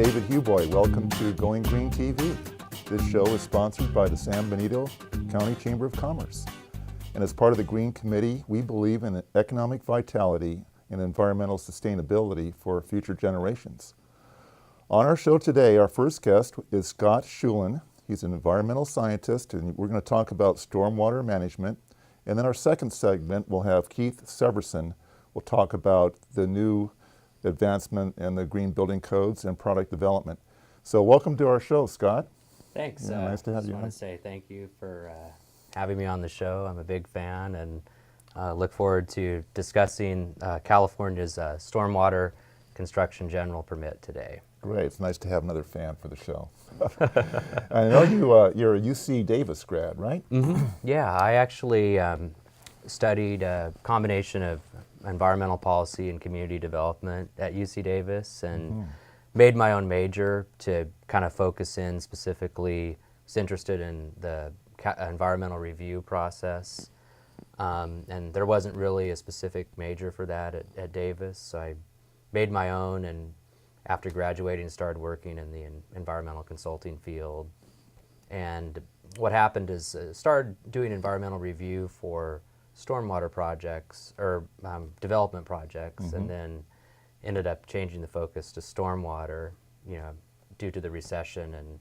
David Huboi. Welcome to Going Green TV. This show is sponsored by the San Benito County Chamber of Commerce. And as part of the Green Committee, we believe in economic vitality and environmental sustainability for future generations. On our show today, our first guest is Scott Sjulin. He's an environmental scientist, and we're going to talk about stormwater management. And then our second segment, we'll have Keith Severson. We'll talk about the new advancement in the green building codes and product development. So welcome to our show, Scott. Thanks. Yeah, nice to have I you. just want to say thank you for having me on the show. I'm a big fan and look forward to discussing California's stormwater construction general permit today. Great. It's nice to have another fan for the show. I know you're a UC Davis grad, right? Mm-hmm. Yeah, I actually studied a combination of environmental policy and community development at UC Davis and made my own major to kind of focus in specifically, was interested in the environmental review process. And there wasn't really a specific major for that at Davis, so I made my own, and after graduating started working in the environmental consulting field. And what happened is started doing environmental review for stormwater projects or development projects, and then ended up changing the focus to stormwater, due to the recession and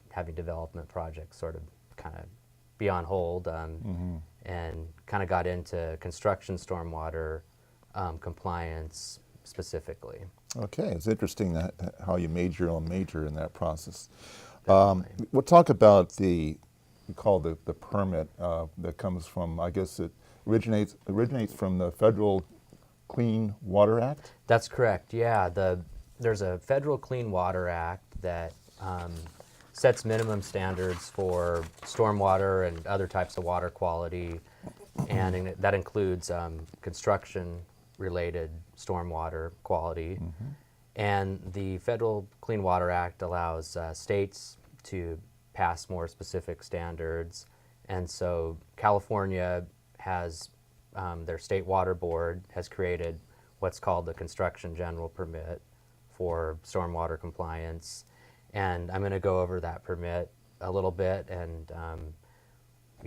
having development projects sort of kind of be on hold, and kind of got into construction stormwater compliance specifically. Okay, it's interesting that how you made your own major in that process. We'll talk about we call the permit that comes from, I guess it originates from the Federal Clean Water Act? That's correct, yeah. There's a Federal Clean Water Act that sets minimum standards for stormwater and other types of water quality, and that includes construction-related stormwater quality. And the Federal Clean Water Act allows states to pass more specific standards, and so California has their state water board has created what's called the Construction General Permit for stormwater compliance, and I'm going to go over that permit a little bit, and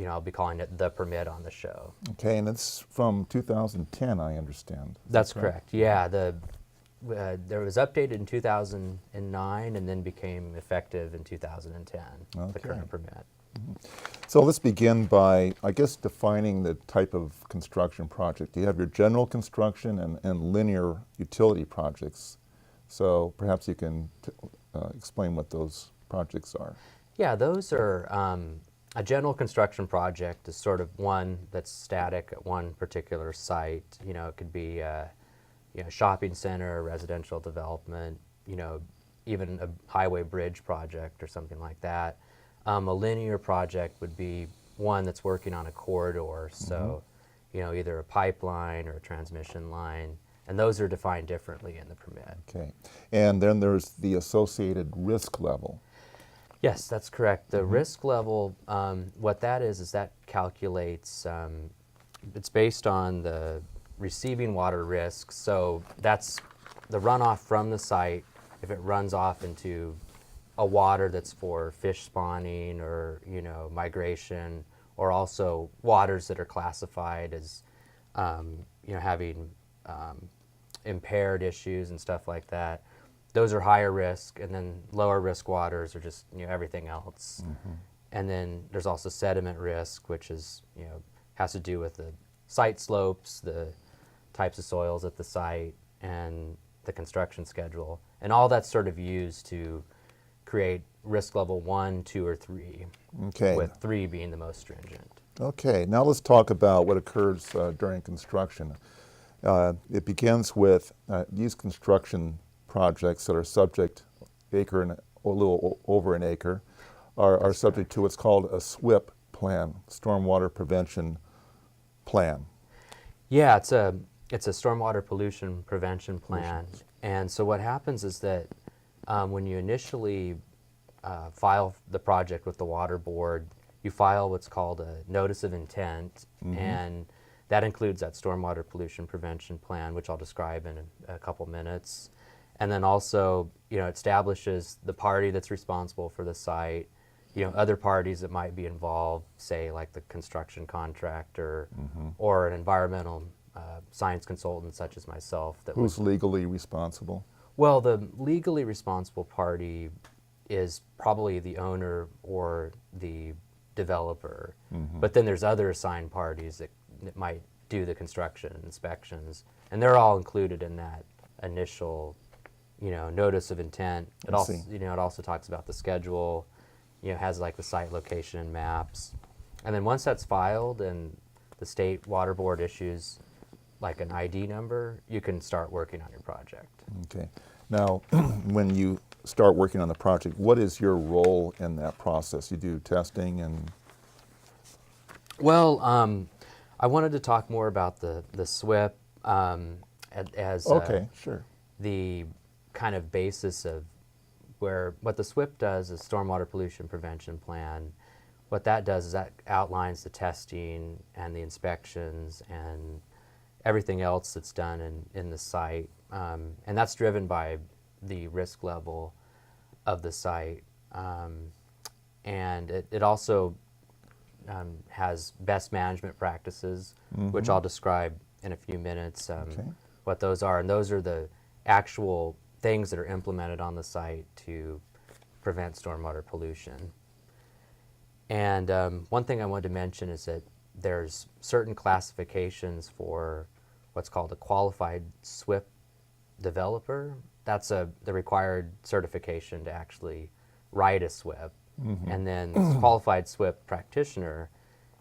I'll be calling it the permit on the show. Okay, and it's from 2010, I understand. That's correct. Yeah, there was updated in 2009 and then became effective in 2010, the current permit. So let's begin by, I guess, defining the type of construction project. You have your general construction and linear utility projects. So perhaps you can explain what those projects are. Yeah, those are, a general construction project is sort of one that's static at one particular site. It could be a shopping center, residential development, even a highway bridge project or something like that. A linear project would be one that's working on a corridor, so either a pipeline or a transmission line, and those are defined differently in the permit. Okay, and then there's the associated risk level. Yes, that's correct. The risk level, what that is that calculates, it's based on the receiving water risk, so that's the runoff from the site. If it runs off into a water that's for fish spawning or migration, or also waters that are classified as having impaired issues and stuff like that, those are higher risk, and then lower risk waters are just everything else. And then there's also sediment risk, which is has to do with the site slopes, the types of soils at the site, and the construction schedule, and all that's sort of used to create risk level 1, 2, or 3, with 3 being the most stringent. Okay, now let's talk about what occurs during construction. It begins with these construction projects that are subject, acre and a little over an acre, are subject to what's called a SWPPP plan, Stormwater Prevention Plan. Yeah, it's a stormwater pollution prevention plan. And so what happens is that when you initially file the project with the water board, you file what's called a notice of intent, and that includes that stormwater pollution prevention plan, which I'll describe in a couple minutes. And then also, establishes the party that's responsible for the site, other parties that might be involved, say like the construction contractor or an environmental science consultant such as myself. Who's legally responsible? Well, the legally responsible party is probably the owner or the developer. But then there's other assigned parties that might do the construction inspections, and they're all included in that initial, notice of intent. It also, it also talks about the schedule, has like the site location and maps. And then once that's filed and the state water board issues like an ID number, you can start working on your project. Okay. Now, when you start working on the project, what is your role in that process? You do testing and... Well, I wanted to talk more about the SWPPP as okay, sure. the kind of basis of what the SWPPP does is Stormwater Pollution Prevention Plan. What that does is that outlines the testing and the inspections and everything else that's done in the site. And that's driven by the risk level of the site. And it also has best management practices, which I'll describe in a few minutes what those are. And those are the actual things that are implemented on the site to prevent stormwater pollution. And one thing I wanted to mention is that there's certain classifications for what's called a qualified SWPPP developer. That's the required certification to actually write a SWPPP. And then this qualified SWPPP practitioner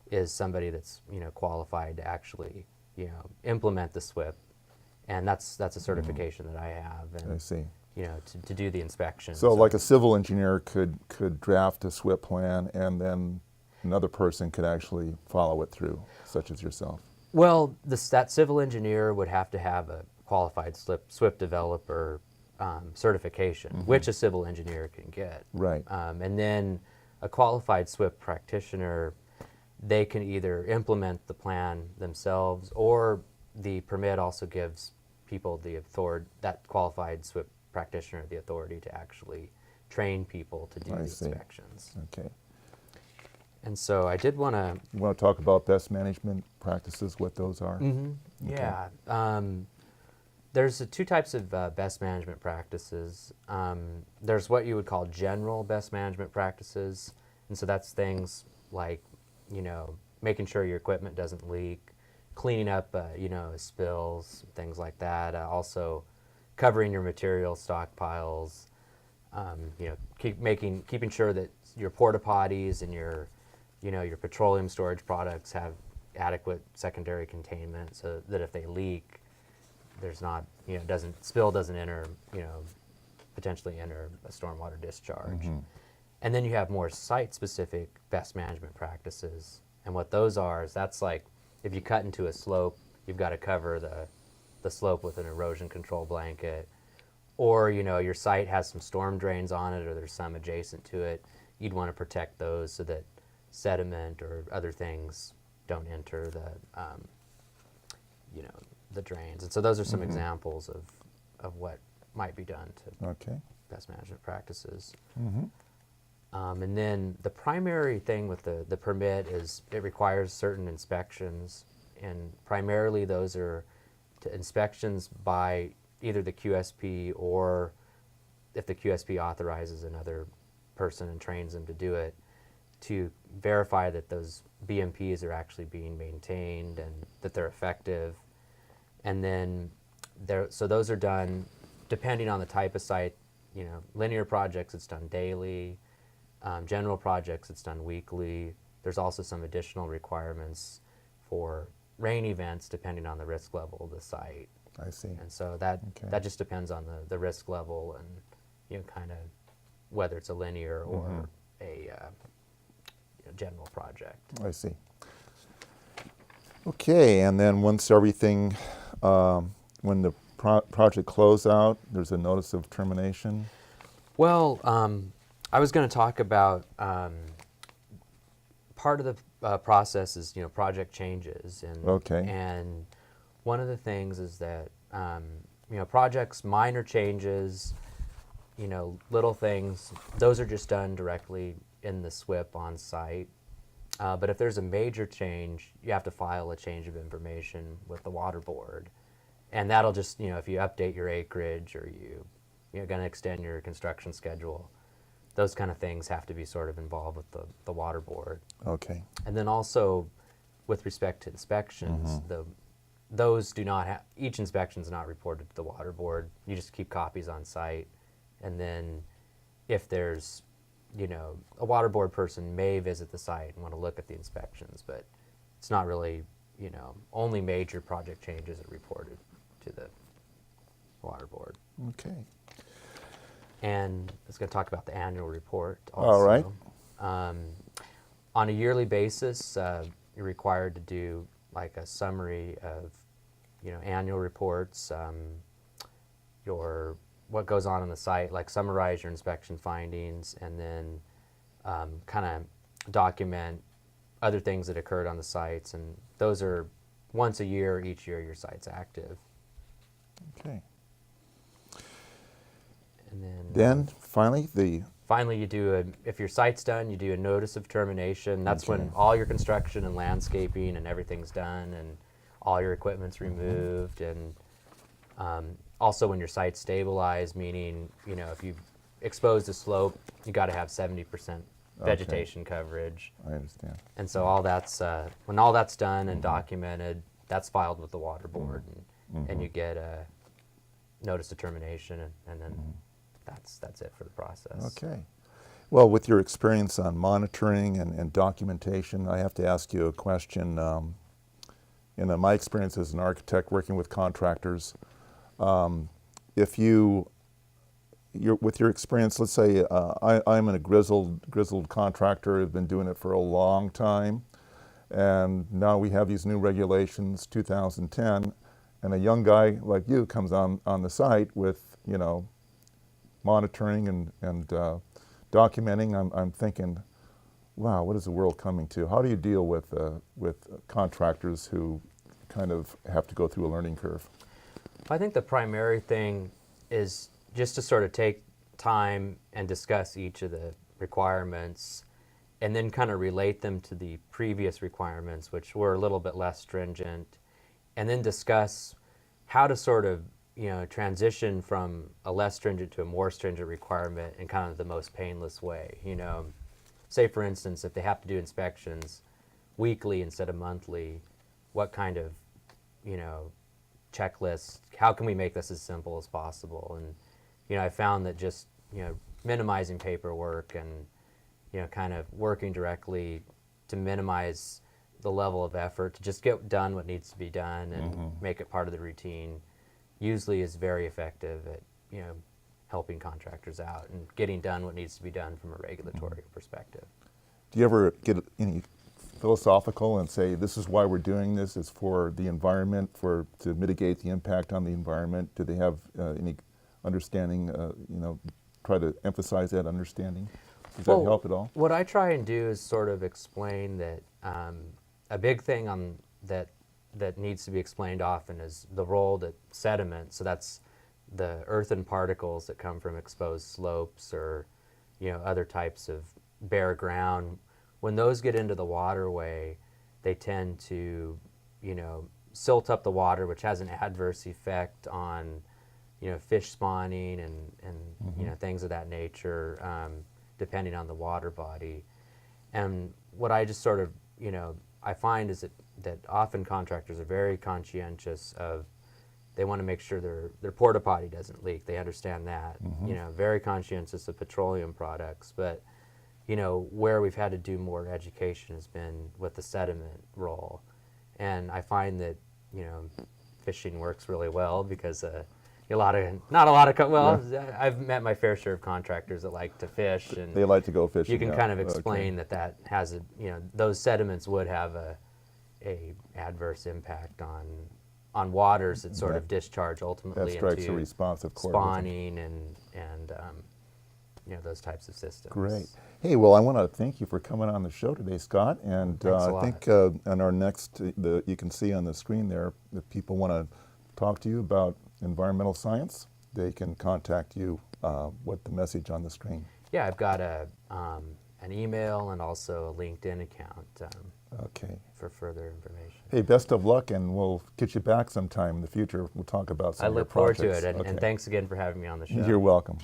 is somebody that's qualified to actually implement the SWPPP, and that's a certification that I have. And, I see. To do the inspection. So like a civil engineer could draft a SWPPP plan, and then another person could actually follow it through, such as yourself. Well, that civil engineer would have to have a qualified SWPPP developer certification, which a civil engineer can get. Right. And then a qualified SWPPP practitioner, they can either implement the plan themselves, or the permit also gives people the authority, that qualified SWPPP practitioner, the authority to actually train people to do the inspections. Okay. And so I did want to... You want to talk about best management practices, what those are? Okay. Yeah. There's two types of best management practices. There's what you would call general best management practices. And so that's things like, making sure your equipment doesn't leak, cleaning up, spills, things like that. Also covering your material stockpiles, keeping sure that your porta potties and your petroleum storage products have adequate secondary containment, so that if they leak, there's not, doesn't enter, potentially enter a stormwater discharge. And then you have more site-specific best management practices. And what those are is that's like, if you cut into a slope, you've got to cover the slope with an erosion control blanket. Or, your site has some storm drains on it, or there's some adjacent to it. You'd want to protect those so that sediment or other things don't enter the drains. And so those are some examples of what might be done to best management practices. And then the primary thing with the permit is it requires certain inspections, and primarily those are inspections by either the QSP, or if the QSP authorizes another person and trains them to do it, to verify that those BMPs are actually being maintained and that they're effective. And then so those are done depending on the type of site. Linear projects, it's done daily. General projects, it's done weekly. There's also some additional requirements for rain events depending on the risk level of the site. I see. And so that just depends on the risk level, and kind of whether it's a linear or a general project. I see. Okay, and then once everything, when the project closes out, there's a notice of termination? Well, I was going to talk about part of the process is, project changes. And one of the things is that, projects, minor changes, little things, those are just done directly in the SWPPP on site. But if there's a major change, you have to file a change of information with the water board. And that'll just, if you update your acreage or you're going to extend your construction schedule, those kind of things have to be sort of involved with the water board. Okay. And then also, with respect to inspections, those do not have, each inspection is not reported to the water board. You just keep copies on site. And then if there's, a water board person may visit the site and want to look at the inspections, but it's not really, only major project changes are reported to the water board. Okay. And I was going to talk about the annual report also. All right. On a yearly basis, you're required to do like a summary of, annual reports, what goes on the site, like summarize your inspection findings, and then kind of document other things that occurred on the sites. And those are once a year, each year your site's active. Okay. And then finally, you do if your site's done, you do a notice of termination. That's when all your construction and landscaping and everything's done and all your equipment's removed. And also when your site's stabilized, meaning, if you've exposed a slope, you got to have 70% vegetation coverage. I understand. And so all that's, when all that's done and documented, that's filed with the water board, and you get a notice of termination, and then that's it for the process. Okay. Well, with your experience on monitoring and documentation, I have to ask you a question. In my experience as an architect working with contractors, if you're with your experience, let's say I'm a grizzled contractor, I've been doing it for a long time, and now we have these new regulations, 2010, and a young guy like you comes on the site with, monitoring and documenting. I'm thinking, wow, what is the world coming to? How do you deal with contractors who kind of have to go through a learning curve? I think the primary thing is just to sort of take time and discuss each of the requirements and then kind of relate them to the previous requirements, which were a little bit less stringent, and then discuss how to sort of transition from a less stringent to a more stringent requirement in kind of the most painless way. Say for instance, if they have to do inspections weekly instead of monthly, what kind of checklist, how can we make this as simple as possible? And I found that just minimizing paperwork and kind of working directly to minimize the level of effort to just get done what needs to be done and make it part of the routine usually is very effective at helping contractors out and getting done what needs to be done from a regulatory perspective. Do you ever get any philosophical and say, this is why we're doing this, it's for the environment, to mitigate the impact on the environment? Do they have any understanding, try to emphasize that understanding? Does that help at all? What I try and do is sort of explain that a big thing that needs to be explained often is the role that sediment, so that's the earthen particles that come from exposed slopes or other types of bare ground, when those get into the waterway, they tend to silt up the water, which has an adverse effect on fish spawning and things of that nature, depending on the water body. And what I just sort of I find is that often contractors are very conscientious of, they want to make sure their porta potty doesn't leak. They understand that. Very conscientious of petroleum products, but where we've had to do more education has been with the sediment role. And I find that fishing works really well because I've met my fair share of contractors that like to fish, and they like to go fishing. You can kind of explain that has those sediments would have a adverse impact on waters that sort of discharge ultimately that strikes into a response, of course, spawning and those types of systems. Great. Hey, well, I want to thank you for coming on the show today, Scott. And I think on our next, you can see on the screen there, if people want to talk to you about environmental science, they can contact you with the message on the screen. Yeah, I've got an email and also a LinkedIn account Okay. for further information. Hey, best of luck, and we'll get you back sometime in the future. We'll talk about some I of your look forward projects. to it, and Okay. thanks again for having me on the show. You're welcome.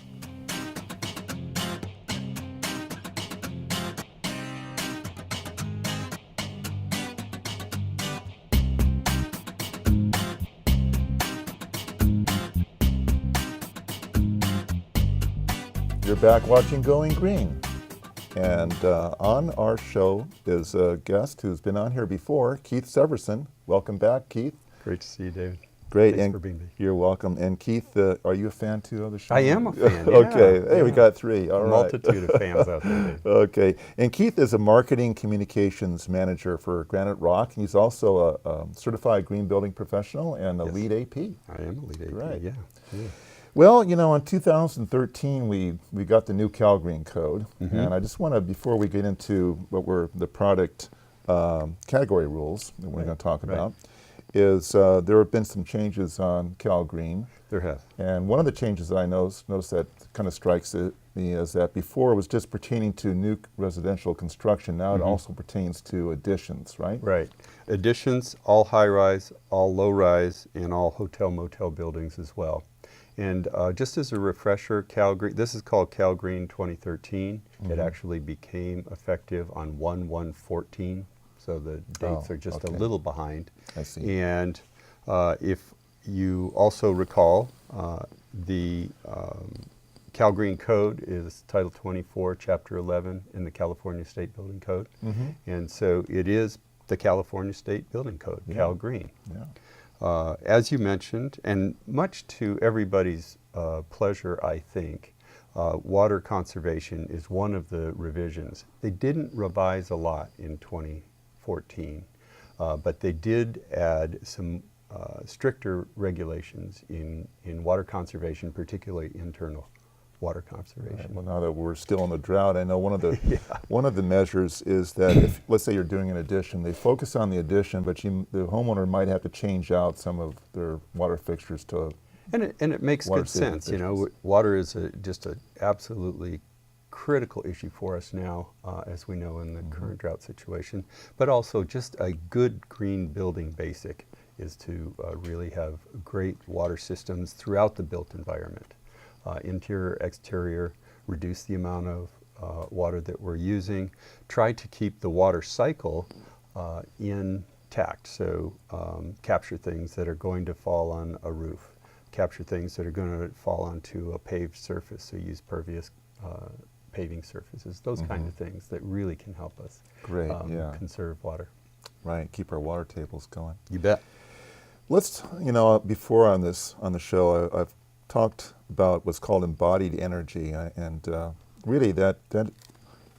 You're back watching Going Green. And on our show is a guest who's been on here before, Keith Severson. Welcome back, Keith. Great to see you, David. Great. Thanks and for being here. You're welcome. And Keith, are you a fan too of the show? I am a fan. Okay. Yeah, Hey, we yeah. got three. All A right. multitude of fans out there, David. Okay. And Keith is a marketing communications manager for Granite Rock. He's also a certified green building professional and a Yes. lead AP. I am a lead AP. Right. Yeah. Well, you know, in 2013, we got the new Cal Green Code, Mm-hmm. and I just want to, before we get into what were the product category rules that we're going to talk right. about, is there have been some changes on Cal Green, There have. and one of the changes that I noticed that kind of strikes me is that before it was just pertaining to new residential construction. Now it also pertains to additions, right? Right. Additions, all high-rise, all low-rise, and all hotel motel buildings as well. And just as a refresher, Cal Green, this is called Cal Green 2013. It actually became effective on 1/1/14, so the dates are just okay. a little behind. I see. And if you also recall, the Cal Green Code is Title 24, Chapter 11 in the California State Building Code. And so it is the California State Building Code, Cal Green. Yeah. As you mentioned, and much to everybody's pleasure, I think, water conservation is one of the revisions. They didn't revise a lot in 2014, but they did add some stricter regulations in water conservation, particularly internal water conservation. Right. Well, now that we're still in the drought, I know one of the one of the measures is that if, let's say, you're doing an addition, they focus on the addition, but the homeowner might have to change out some of their water fixtures to. And it makes Water good saving sense. You know, fixtures. water is just an absolutely critical issue for us now, as we know in the current drought situation. But also, just a good green building basic is to really have great water systems throughout the built environment. Interior, exterior, reduce the amount of water that we're using, try to keep the water cycle intact. So capture things that are going to fall on a roof, capture things that are going to fall onto a paved surface, so use pervious paving surfaces, those kind of things that really can help us Great, yeah. conserve water. Right, keep our water tables going. You bet. Let's, you know, before on the show, I've talked about what's called embodied energy, and really that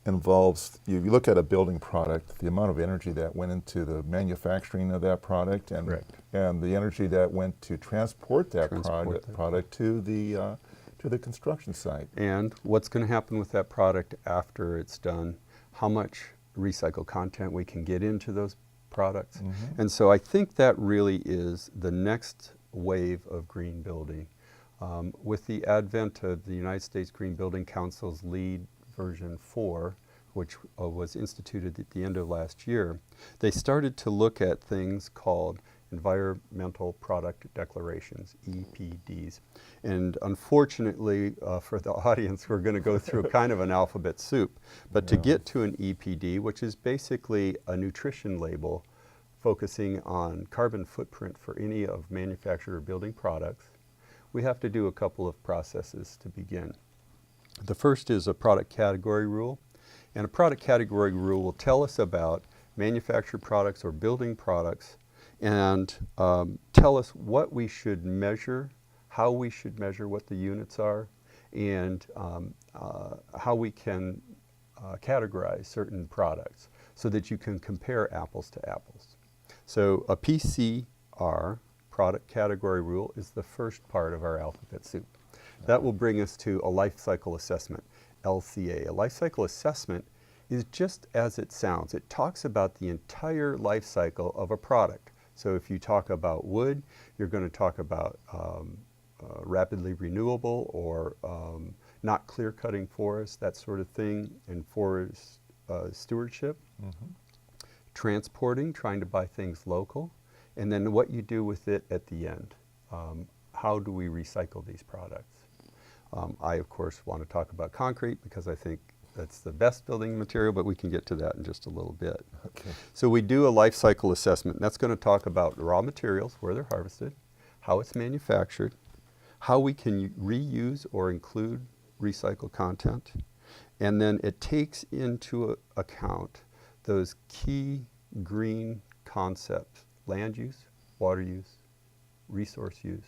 involves, you look at a building product, the amount of energy that went into the manufacturing of that product, and Correct. and the energy that went to transport that Transport that product to the construction site. And what's going to happen with that product after it's done, how much recycled content we can get into those products. And so I think that really is the next wave of green building. With the advent of the United States Green Building Council's LEED version 4, which was instituted at the end of last year, they started to look at things called Environmental Product Declarations, EPDs. And unfortunately for the audience, we're going to go through kind of an alphabet soup. But to get to an EPD, which is basically a nutrition label focusing on carbon footprint for any of manufacturer building products, we have to do a couple of processes to begin. The first is a product category rule. And a product category rule will tell us about manufactured products or building products and tell us what we should measure, how we should measure what the units are, and how we can categorize certain products so that you can compare apples to apples. So a PCR, product category rule, is the first part of our alphabet soup. That will bring us to a life cycle assessment, LCA. A life cycle assessment is just as it sounds. It talks about the entire life cycle of a product. So if you talk about wood, you're going to talk about rapidly renewable or not clear-cutting forests, that sort of thing, and forest stewardship. Transporting, trying to buy things local, and then what you do with it at the end. How do we recycle these products? I, of course, want to talk about concrete because I think that's the best building material, but we can get to that in just a little bit. Okay. So we do a life cycle assessment, and that's going to talk about raw materials, where they're harvested, how it's manufactured, how we can reuse or include recycled content, and then it takes into account those key green concepts: land use, water use, resource use,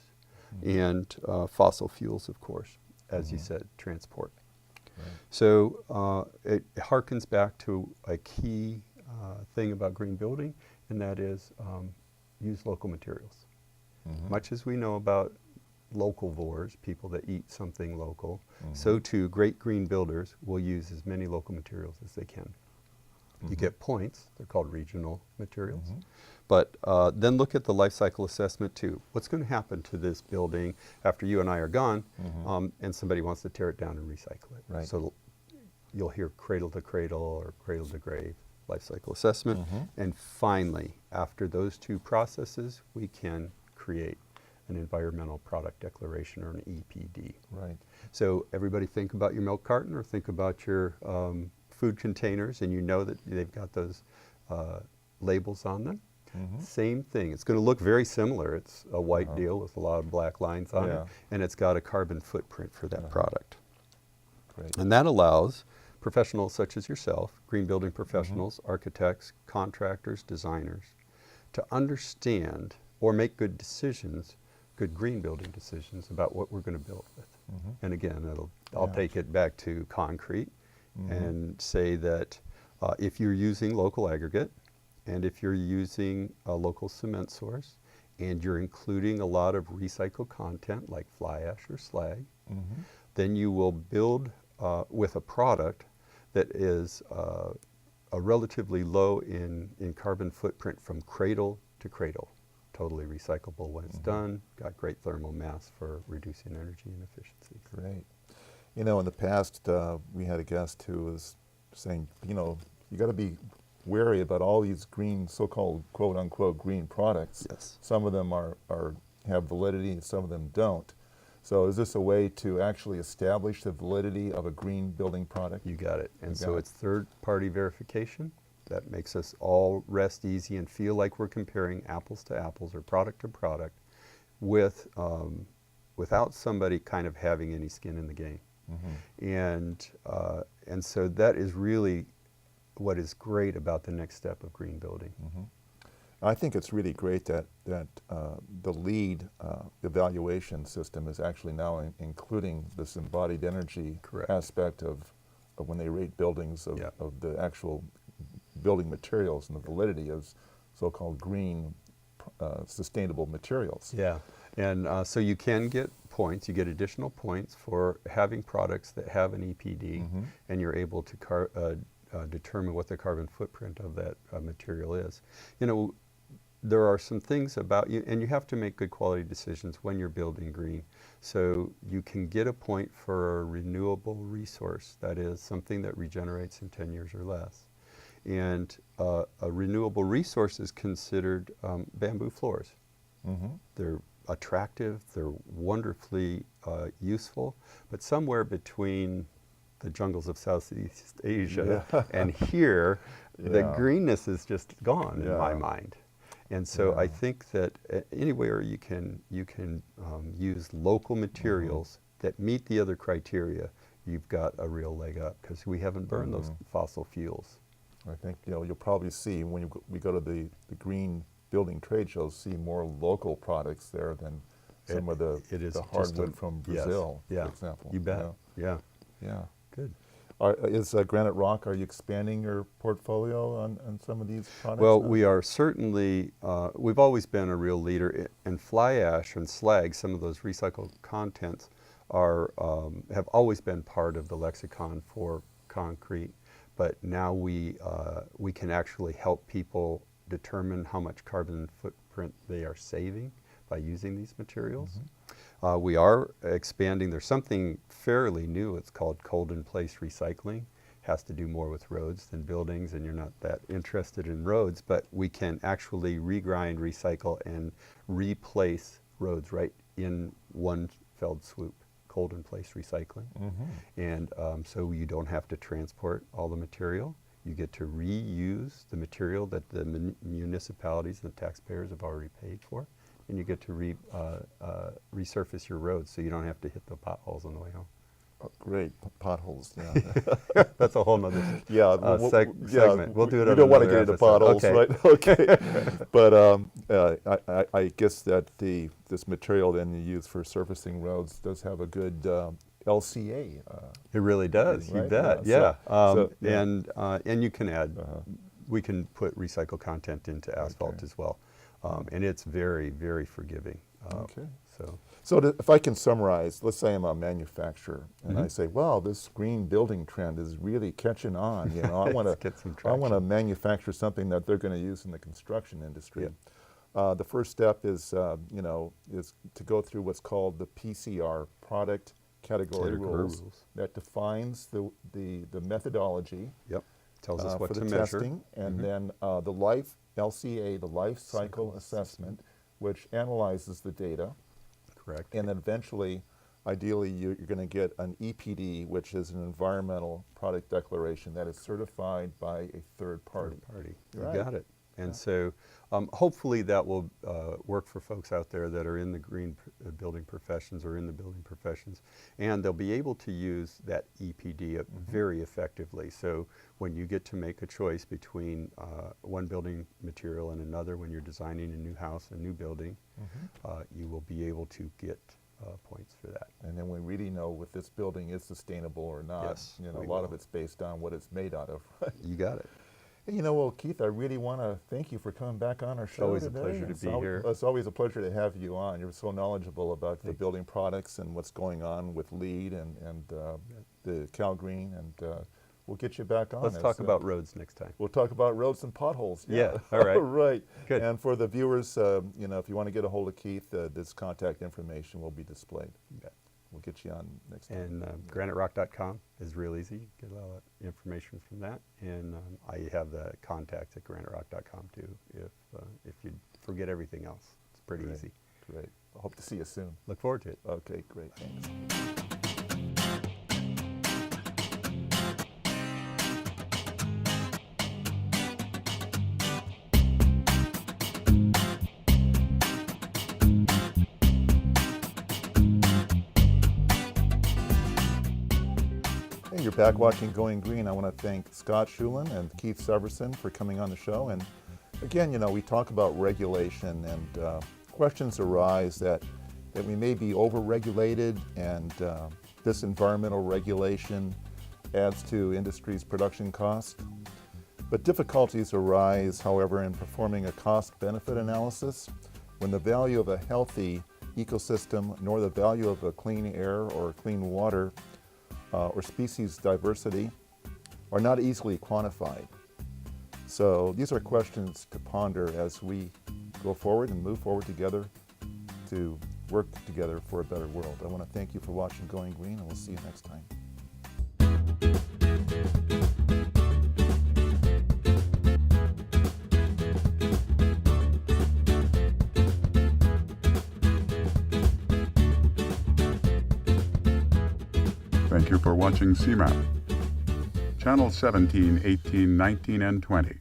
and fossil fuels, of course, as you said, transport. Right. So it harkens back to a key thing about green building, and that is use local materials. Much as we know about localvores, people that eat something local, so too great green builders will use as many local materials as they can. You get points, they're called regional materials. But then look at the life cycle assessment too. What's going to happen to this building after you and I are gone and somebody wants to tear it down and recycle it? Right. So you'll hear cradle to cradle or cradle to grave life cycle assessment. And finally, after those two processes, we can create an environmental product declaration or an EPD. Right. So everybody think about your milk carton or think about your food containers, and you know that they've got those labels on them. Same thing. It's going to look very similar. It's a white deal with a lot of black lines on it, and it's got a carbon footprint for that product. Great. And that allows professionals such as yourself, green building professionals, architects, contractors, designers, to understand or make good decisions, good green building decisions about what we're going to build with. And again, I'll take it back to concrete and say that if you're using local aggregate, and if you're using a local cement source, and you're including a lot of recycled content like fly ash or slag, then you will build with a product that is a relatively low in carbon footprint from cradle to cradle. Totally recyclable when it's done, got great thermal mass for reducing energy inefficiencies. Great. You know, in the past, we had a guest who was saying, you know, you got to be wary about all these green, so-called quote-unquote green products. Yes. Some of them have validity and some of them don't. So is this a way to actually establish the validity of a green building product? You got it. And You so got it. it's third-party verification. That makes us all rest easy and feel like we're comparing apples to apples or product to product with, without somebody kind of having any skin in the game. And so that is really what is great about the next step of green building. I think it's really great that the LEED evaluation system is actually now including this embodied energy Correct. aspect of when they rate buildings of the actual building materials and the validity of so-called green sustainable materials. Yeah, and so you can get points, you get additional points for having products that have an EPD, and you're able to determine what the carbon footprint of that material is. You know, there are some things about you, and you have to make good quality decisions when you're building green. So you can get a point for a renewable resource, that is something that regenerates in 10 years or less. And a renewable resource is considered bamboo floors. They're attractive, they're wonderfully useful, but somewhere between the jungles of Southeast Asia and here, the greenness is just gone in my mind. And so I think that anywhere you can use local materials that meet the other criteria, you've got a real leg up because we haven't burned those fossil fuels. I think you'll probably see when we go to the green building trade shows, see more local products there than some of the hardwood from Brazil, for example. You bet. Yeah. Good. Is Granite Rock, are you expanding your portfolio on some of these products? Well, now? we are certainly, we've always been a real leader in fly ash and slag. Some of those recycled contents have always been part of the lexicon for concrete, but now we can actually help people determine how much carbon footprint they are saving by using these materials. We are expanding. There's something fairly new. It's called cold-in-place recycling. Has to do more with roads than buildings, and you're not that interested in roads, but we can actually regrind, recycle, and replace roads right in one fell swoop. Cold-in-place recycling. And so you don't have to transport all the material. You get to reuse the material that the municipalities and the taxpayers have already paid for, and you get to resurface your roads so you don't have to hit the potholes on the way home. Oh, great, potholes, yeah. That's a whole nother segment. We'll do it. You on don't want to another get into episode. potholes, right? Okay. But I guess that this material then you use for surfacing roads does have a good LCA. It really does. You Right? bet. Yeah. Yeah. So, And you can add. We can put recycled content into asphalt as well, and it's very, very forgiving. Okay. So if I can summarize, let's say I'm a manufacturer and I say, "Wow, this green building trend is really catching on." You know, I want get some I want to traction. manufacture something that they're going to use in the construction industry. The first step is is to go through what's called the PCR, product category rules, that defines the methodology. Yep. Tells us what for to the measure. testing, and then the life LCA, the life cycle assessment, which analyzes the data. Correct. And then eventually, ideally, you're going to get an EPD, which is an environmental product declaration that is certified by a third party. You Got it. And so hopefully that will work for folks out there that are in the green building professions or in the building professions, and they'll be able to use that EPD very effectively. So when you get to make a choice between one building material and another when you're designing a new house, a new building, you will be able to get points for that. And then we really know if this building is sustainable or not. Yes, You know, we a lot of will. it's based on what it's made out of. You got it. Hey, you know, well, Keith, I really want to thank you for coming back on our show always a today. pleasure to be here. It's always a pleasure to have you on. You're so knowledgeable about the building products and what's going on with LEED and the Cal Green, and we'll get you back on. Let's talk about roads next time. We'll talk about roads and potholes. Yeah, all right. Right. Good. And for the viewers, you know, if you want to get a hold of Keith, this contact information will be displayed. You bet. We'll get you on next time. And graniterock.com is real easy. Get a lot of information from that. And I have the contacts at graniterock.com too, if you forget everything else. It's pretty Great. easy. Great. I hope to see you soon. Look forward to it. Okay, great. Thanks. Hey, you're back watching Going Green. I want to thank Scott Sjulin and Keith Severson for coming on the show. And again, you know, we talk about regulation, and questions arise that we may be over-regulated, and this environmental regulation adds to industry's production cost. But difficulties arise, however, in performing a cost-benefit analysis when the value of a healthy ecosystem nor the value of a clean air or clean water or species diversity are not easily quantified. So these are questions to ponder as we go forward and move forward together to work together for a better world. I want to thank you for watching Going Green, and we'll see you next time. Thank you for watching CMAP. Channel 17, 18, 19, and 20.